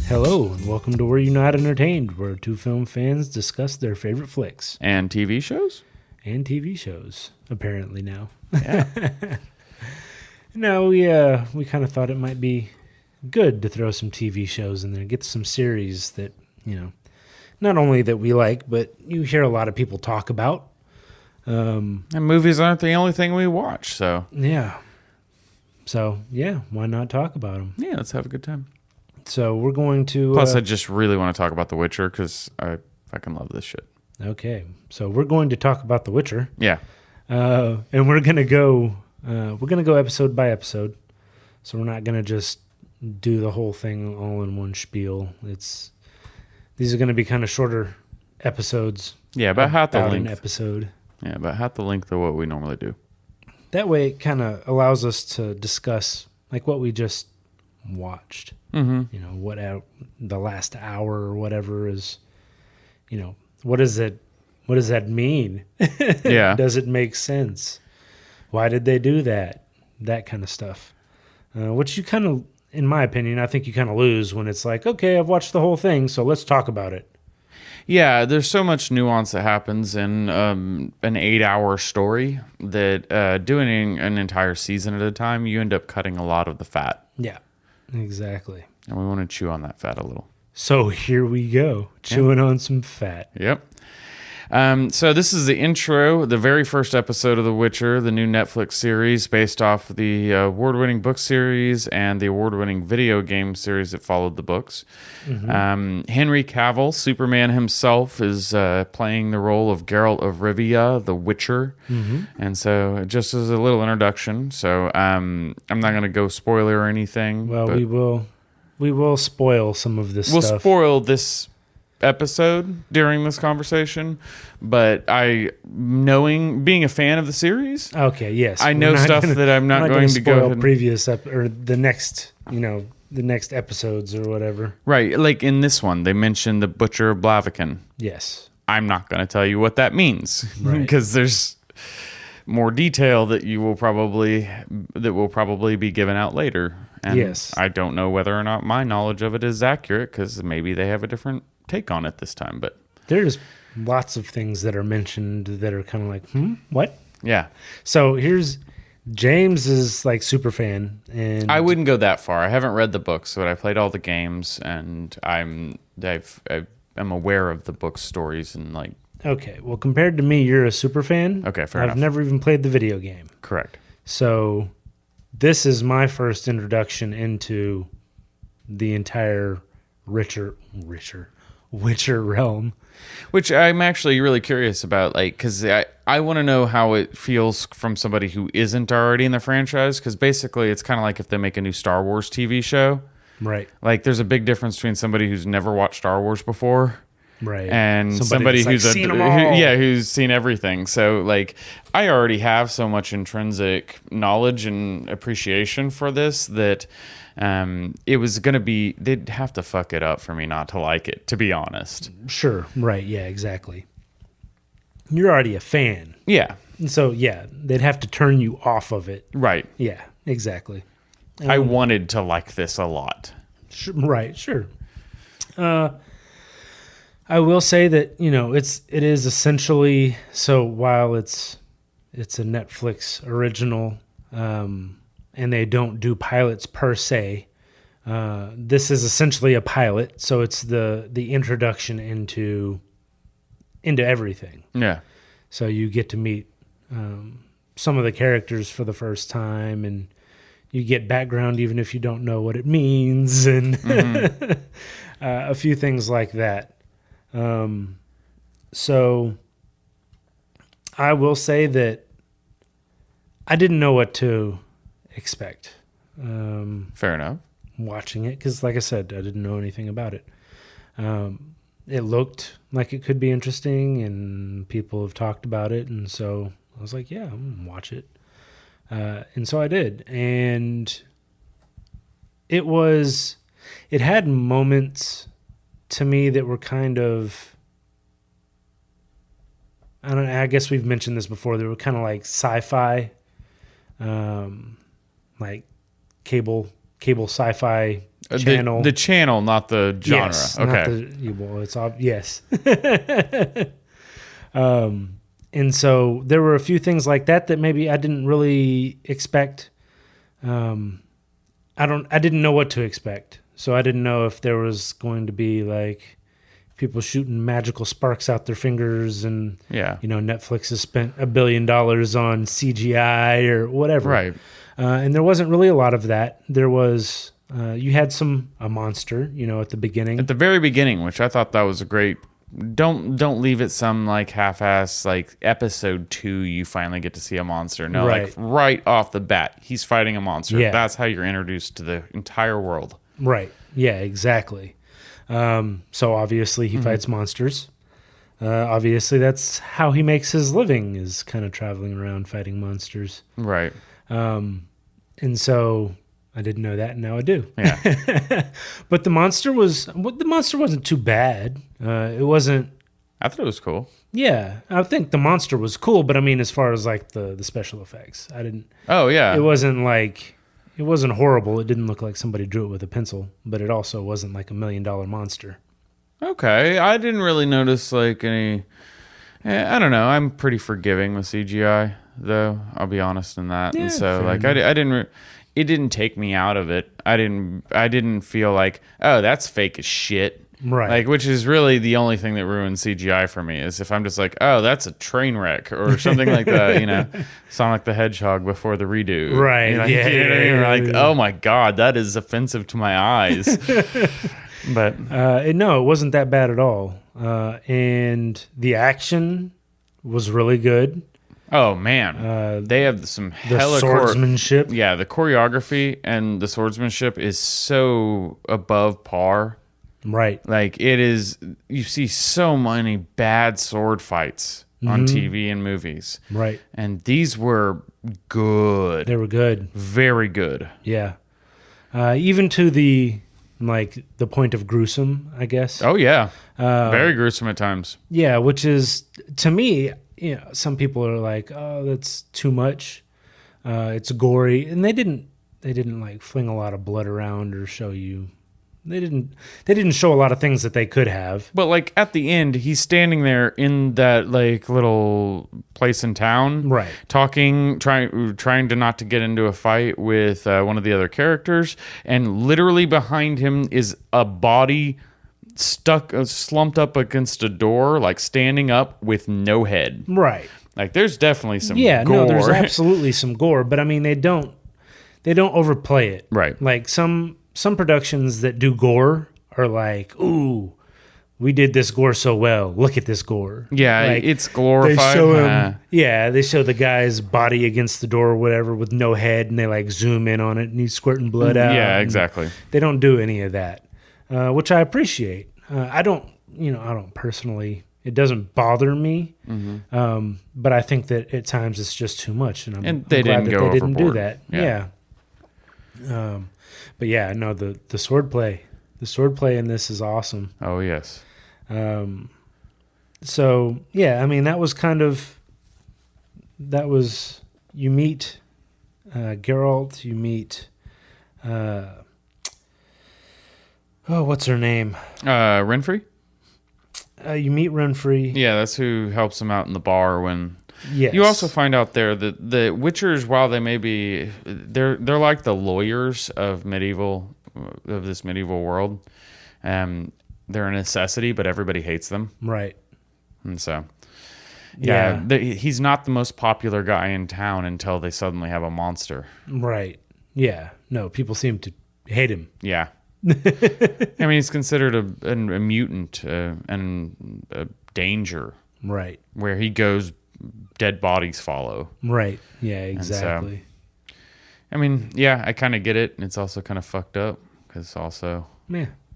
Hello, and welcome to Were You Not Entertained, where two film fans discuss their favorite flicks. And TV shows? And TV shows, apparently now. Yeah. No, we kind of thought it might be good to throw some TV shows in there, get some series that, not only that we like, but you hear a lot of people talk about. And movies aren't the only thing we watch, so. Yeah. So, yeah, why not talk about them? Yeah, let's have a good time. So we're going to... Plus, I just really want to talk about The Witcher, because I fucking love this shit. Okay, so we're going to talk about The Witcher. Yeah. And we're going to go episode by episode. So we're not going to just do the whole thing all in one spiel. These are going to be kind of shorter episodes. Yeah, about half the an length. episode. Yeah, about half the length of what we normally do. That way it kind of allows us to discuss like what we just watched. Mm-hmm. What the last hour or whatever is, what does that mean? Yeah. Does it make sense? Why did they do that? That kind of stuff. Which you kind of, in my opinion, I think you kind of lose when it's like, okay, I've watched the whole thing, so let's talk about it. Yeah, there's so much nuance that happens in an 8-hour story that doing an entire season at a time, you end up cutting a lot of the fat. Yeah, exactly. And we want to chew on that fat a little. So here we go, chewing on some fat. Yep. So this is the intro, the very first episode of The Witcher, the new Netflix series based off the award-winning book series and the award-winning video game series that followed the books. Mm-hmm. Henry Cavill, Superman himself, is playing the role of Geralt of Rivia, the Witcher. Mm-hmm. And so just as a little introduction, so I'm not going to go spoiler or anything. Well, we will spoil some of this stuff. We'll spoil this episode during this conversation, but being a fan of the series, okay, yes, I know stuff that I'm not going to go spoil previous or the next, the next episodes or whatever. Right, like in this one, they mentioned the Butcher of Blaviken. Yes, I'm not going to tell you what that means because there's more detail that will probably be given out later. And yes, I don't know whether or not my knowledge of it is accurate because maybe they have a different take on it this time, but there's lots of things that are mentioned that are kind of like, what? Yeah. So here's James is like super fan, and I wouldn't go that far. I haven't read the books, but I played all the games, and I'm aware of the book stories and like. Okay, well, compared to me, you're a super fan. Okay, fair enough. I've never even played the video game. Correct. So this is my first introduction into the entire Witcher realm, which I'm actually really curious about, like, because I want to know how it feels from somebody who isn't already in the franchise, because basically it's kind of like if they make a new Star Wars TV show, right? Like there's a big difference between somebody who's never watched Star Wars before, right, and somebody who's seen them all. Who's seen everything. So like I already have so much intrinsic knowledge and appreciation for this that it was going to be, they'd have to fuck it up for me not to like it, to be honest. Sure. Right. Yeah, exactly. You're already a fan. Yeah. So yeah, they'd have to turn you off of it. Right. Yeah, exactly. I wanted to like this a lot. Right. Sure. I will say that, it is essentially, so while it's a Netflix original, and they don't do pilots per se. This is essentially a pilot, so it's the introduction into everything. Yeah. So you get to meet some of the characters for the first time, and you get background even if you don't know what it means, and a few things like that. So I will say that I didn't know what to expect. Fair enough. Watching it, because like I said, I didn't know anything about it. It looked like it could be interesting, and people have talked about it, and so I was like, yeah, I'm gonna watch it. And so I did, and it had moments to me that were kind of, I guess we've mentioned this before, they were kind of like sci-fi, like cable cable Sci-Fi channel. The channel, not the genre. Yes, Okay. not well, it's yes. And so there were a few things like that maybe I didn't really expect. I didn't know what to expect. So I didn't know if there was going to be like people shooting magical sparks out their fingers and Yeah. Netflix has spent $1 billion on CGI or whatever. Right. And there wasn't really a lot of that. There was you had a monster, at the beginning. At the very beginning, which I thought that was a great. Don't leave it some like half-ass like episode 2 you finally get to see a monster. No, Right. like right off the bat, he's fighting a monster. Yeah. That's how you're introduced to the entire world. Right. Yeah, exactly. So obviously he fights monsters. Obviously that's how he makes his living, is kind of traveling around fighting monsters. Right. And so I didn't know that, and now I do. Yeah. But the monster wasn't too bad. It wasn't. I thought it was cool. Yeah, I think the monster was cool, but I mean, as far as like the special effects, I didn't. Oh yeah. It wasn't horrible. It didn't look like somebody drew it with a pencil, but it also wasn't like $1 million monster. Okay, I didn't really notice like any. I don't know. I'm pretty forgiving with CGI, though. I'll be honest in that. Yeah, And so, fair like, enough. I didn't. It didn't take me out of it. I didn't feel like, oh, that's fake as shit. Right. Like, which is really the only thing that ruins CGI for me, is if I'm just like, oh, that's a train wreck or something like that. Sonic the Hedgehog before the redo. Right. You know, Yeah. you know what I mean? Like, oh my god, that is offensive to my eyes. But No, it wasn't that bad at all. And the action was really good. oh man, they have some The hella swordsmanship. Yeah, the choreography and the swordsmanship is so above par. Right. Like, it is, you see so many bad sword fights on TV and movies. Right. And these were good. They were good. Very good. Yeah. Even to the point of gruesome, I guess. Oh, yeah. Very gruesome at times. Yeah, which is, to me, some people are like, oh, that's too much. It's gory. And they didn't like fling a lot of blood around or show you. They didn't show a lot of things that they could have. But, like, at the end, he's standing there in that, like, little place in town. Right. Talking, trying to not to get into a fight with one of the other characters. And literally behind him is a body slumped up against a door, like, standing up with no head. Right. Like, there's definitely some Yeah, gore. no, there's absolutely some gore, but I mean, they don't overplay it. Right. Like some productions that do gore are like, ooh, we did this gore so well. Look at this gore. Yeah, Like, it's glorified. They show him, they show the guy's body against the door or whatever with no head, and they like zoom in on it, and he's squirting blood out. Yeah, and exactly. They don't do any of that, which I appreciate. I don't personally. It doesn't bother me, but I think that at times it's just too much, and I'm they glad didn't that go they didn't do overboard. that. Yeah. Yeah. But yeah, no, the swordplay in this is awesome. Oh, yes. So yeah, I mean that was you meet Geralt, you meet what's her name? Renfrey? You meet Renfrey. Yeah, that's who helps him out in the bar when... Yes. You also find out there that the Witchers, while they may be... They're like the lawyers of this medieval world. They're a necessity, but everybody hates them. Right. And so... Yeah. He's not the most popular guy in town until they suddenly have a monster. Right. Yeah. No, people seem to hate him. Yeah. I mean, he's considered a mutant and a danger. Right. Where he goes, dead bodies follow. Right. Yeah, exactly. So, I mean, yeah, I kind of get it. It's also kind of fucked up because also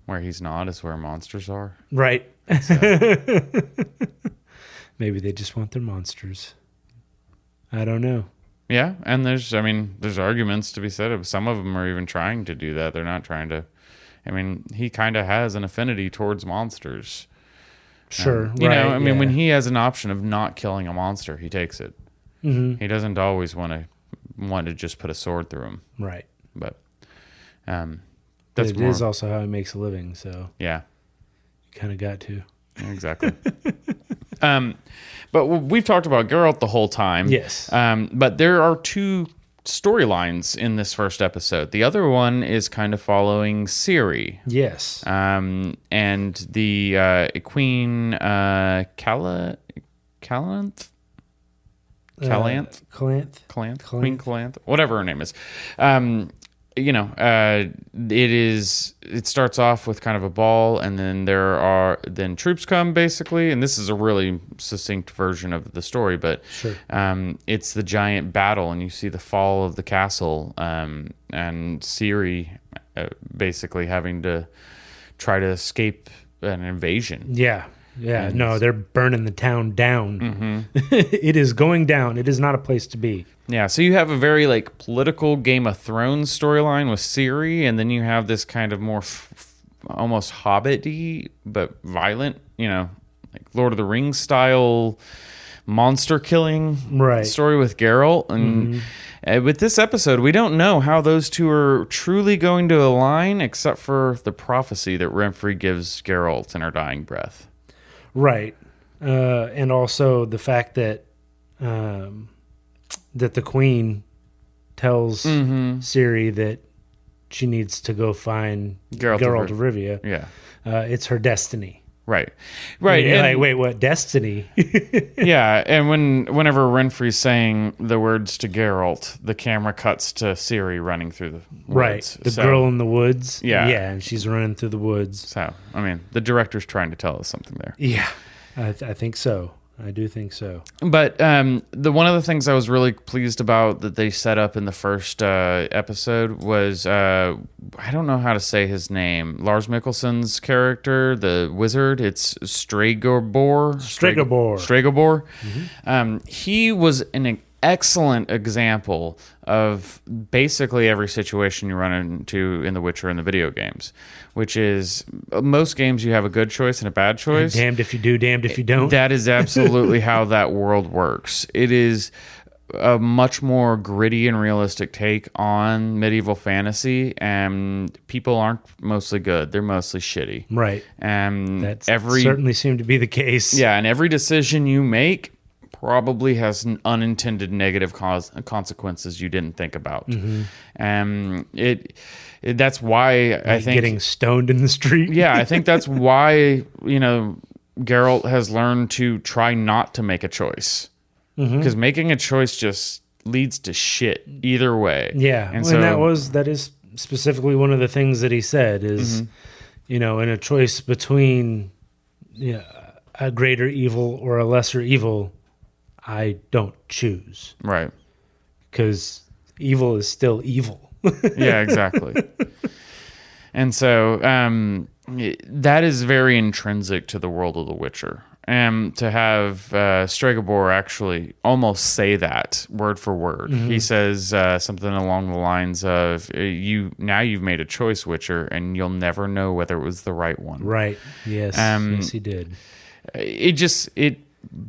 where he's not is where monsters are. Right. So. Maybe they just want their monsters. I don't know. Yeah, and there's arguments to be said. Some of them are even trying to do that. They're not trying to. I mean, he kind of has an affinity towards monsters. Sure. When he has an option of not killing a monster, he takes it. Mm-hmm. He doesn't always want to just put a sword through him. Right. But But it is also how he makes a living, so yeah, you kind of got to. exactly. But we've talked about Geralt the whole time. Yes. But there are two storylines in this first episode. The other one is kind of following Ciri. Yes. And the Queen Calanth? Calanth? Queen Calanth? Whatever her name is. It starts off with kind of a ball, and then then troops come, basically, and this is a really succinct version of the story, but sure. It's the giant battle, and you see the fall of the castle, and Ciri basically having to try to escape an invasion. Yeah. Yeah, no, they're burning the town down. Mm-hmm. It is going down. It is not a place to be. Yeah, so you have a very like political Game of Thrones storyline with Ciri, and then you have this kind of more almost Hobbit-y but violent, like Lord of the Rings style monster killing story with Geralt. And with this episode, we don't know how those two are truly going to align, except for the prophecy that Renfri gives Geralt in her dying breath. Right. And also the fact that that the queen tells Ciri that she needs to go find Geralt of Rivia. Yeah. It's her destiny. Right. And like, wait, what? Destiny? Yeah, and whenever Renfri's saying the words to Geralt, the camera cuts to Ciri running through the woods. Right. The girl in the woods. Yeah. Yeah, and she's running through the woods. So, I mean, the director's trying to tell us something there. Yeah, I think so. I do think so. But the one of the things I was really pleased about that they set up in the first episode was I don't know how to say his name. Lars Mikkelsen's character, the wizard. It's Stregobor. Mm-hmm. He was an excellent example of basically every situation you run into in The Witcher and the video games, which is most games you have a good choice and a bad choice. And damned if you do, damned if you don't. That is absolutely how that world works. It is a much more gritty and realistic take on medieval fantasy, and people aren't mostly good. They're mostly shitty. Right. And that certainly seemed to be the case. Yeah, and every decision you make probably has an unintended negative consequences you didn't think about. That's why I think getting stoned in the street. Yeah, I think that's why Geralt has learned to try not to make a choice, because making a choice just leads to shit either way. Yeah, and that is specifically one of the things that he said is, in a choice between a greater evil or a lesser evil, I don't choose. Right. Because evil is still evil. Yeah, exactly. And so that is very intrinsic to the world of The Witcher. And to have Stregobor actually almost say that word for word. He says something along the lines of, you've made a choice, Witcher, and you'll never know whether it was the right one. Right. Yes. Yes, he did.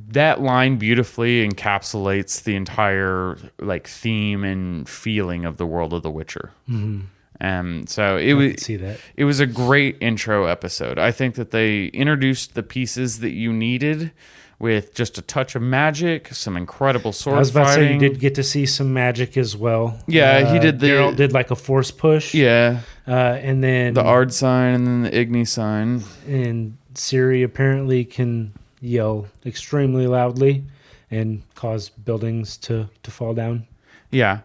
That line beautifully encapsulates the entire theme and feeling of the world of The Witcher. So it was a great intro episode. I think that they introduced the pieces that you needed with just a touch of magic, some incredible sword fighting. I was about to say you did get to see some magic as well. Yeah, he did. Geralt did like a force push. Yeah, and then the Ard sign and then the Igni sign. And Ciri apparently can yell extremely loudly and cause buildings to fall down. Yeah.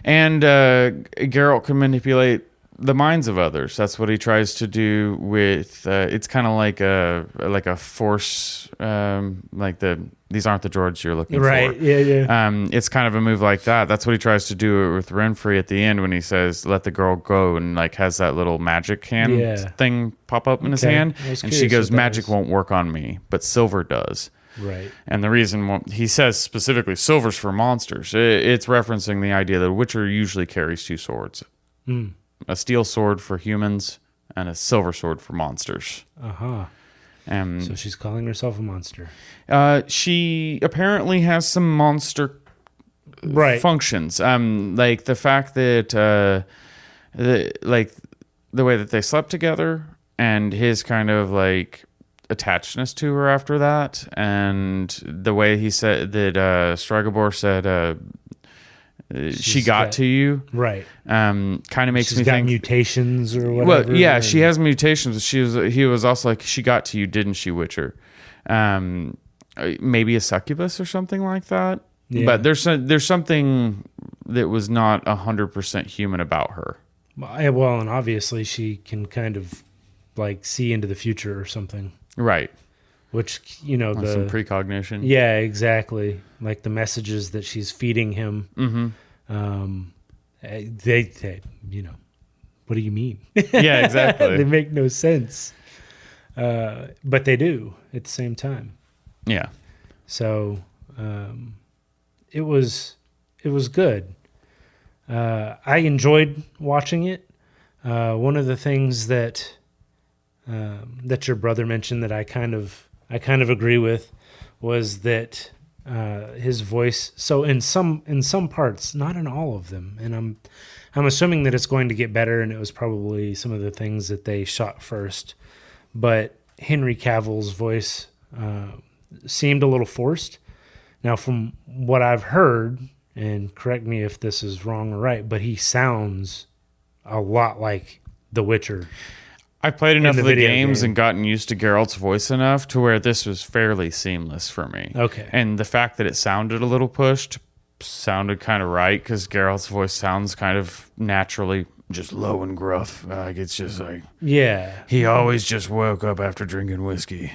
And Geralt can manipulate the minds of others. That's what he tries to do with it's kind of like a force these aren't the droids you're looking for. Right. Yeah. It's kind of a move like that. That's what he tries to do with Renfri at the end when he says let the girl go, and has that little magic hand thing pop up in his hand, and she goes, magic won't work on me, but silver does. Right. And the reason he says specifically silver's for monsters, it's referencing the idea that Witcher usually carries two swords. A steel sword for humans and a silver sword for monsters. So she's calling herself a monster. She apparently has some monster functions. Like the fact that the way that they slept together and his kind of like attachedness to her after that, and the way he said that Stregobor said she got to you, right? Kind of makes She's me got think mutations or whatever. Well, yeah, she has mutations. He was also like, she got to you, didn't she, Witcher? Maybe a succubus or something like that. Yeah. But there's something that was not 100% human about her. Well, and obviously she can kind of like see into the future or something, Right. which, you know, Or some precognition. yeah, exactly. Like the messages that she's feeding him. Mm-hmm. They, you know, what do you mean? Yeah, exactly. They make no sense. But they do at the same time. Yeah. So it was good. I enjoyed watching it. One of the things that your brother mentioned that I kind of agree with was that his voice. So in some parts, not in all of them, and I'm assuming that it's going to get better, and it was probably some of the things that they shot first. But Henry Cavill's voice seemed a little forced. Now, from what I've heard, and correct me if this is wrong or right, but he sounds a lot like The Witcher. I played enough of the games game. and gotten used to Geralt's voice enough to where this was fairly seamless for me. Okay. And the fact that it sounded a little pushed sounded kind of right, because Geralt's voice sounds kind of naturally just low and gruff. Like it's just like, Yeah. he always just woke up after drinking whiskey.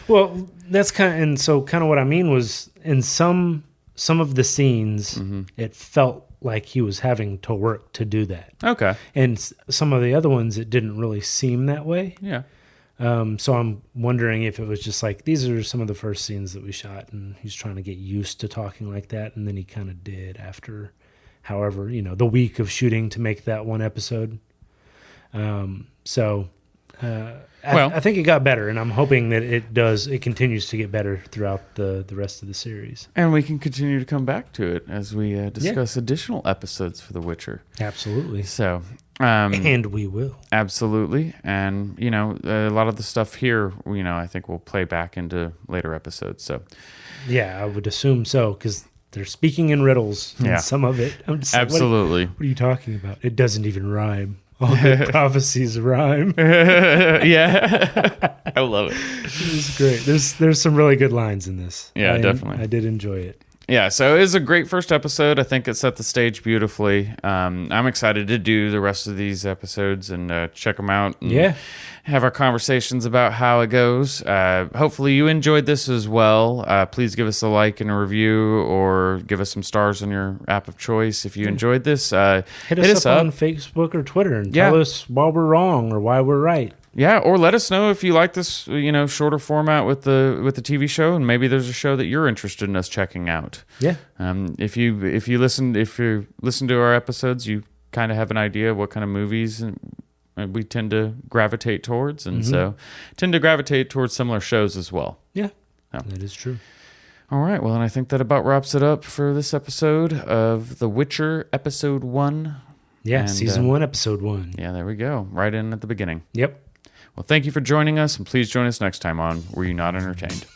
Well, that's kind of what I mean was in some of the scenes, it felt like he was having to work to do that. Okay. And some of the other ones, it didn't really seem that way. Yeah. So I'm wondering if it was just like, these are some of the first scenes that we shot, and he's trying to get used to talking like that, and then he kind of did after, however, you know, the week of shooting to make that one episode. I think it got better, and I'm hoping that it continues to get better throughout the rest of the series. And we can continue to come back to it as we discuss additional episodes for The Witcher. Absolutely. So, and we will. Absolutely. And, you know, a lot of the stuff here, you know, I think we'll play back into later episodes. So, yeah, I would assume so, because they're speaking in riddles in some of it. I'm just absolutely. Like, what are you talking about? It doesn't even rhyme. All good prophecies rhyme. Yeah. I love it. It's great. There's some really good lines in this. Yeah, definitely. I did enjoy it. Yeah, so it was a great first episode. I think it set the stage beautifully. I'm excited to do the rest of these episodes and check them out. And have our conversations about how it goes. Hopefully you enjoyed this as well. Please give us a like and a review, or give us some stars on your app of choice if you enjoyed this. Hit us up on Facebook or Twitter and tell us why we're wrong or why we're right. Yeah, or let us know if you like this, you know, shorter format with the TV show, and maybe there's a show that you're interested in us checking out. Yeah. If you listen to our episodes, you kind of have an idea of what kind of movies we tend to gravitate towards, and so tend to gravitate towards similar shows as well. Yeah, that is true. All right, well, and I think that about wraps it up for this episode of The Witcher, Episode 1. Yeah, and, Season 1, Episode 1. Yeah, there we go. Right in at the beginning. Yep. Well, thank you for joining us, and please join us next time on Were You Not Entertained?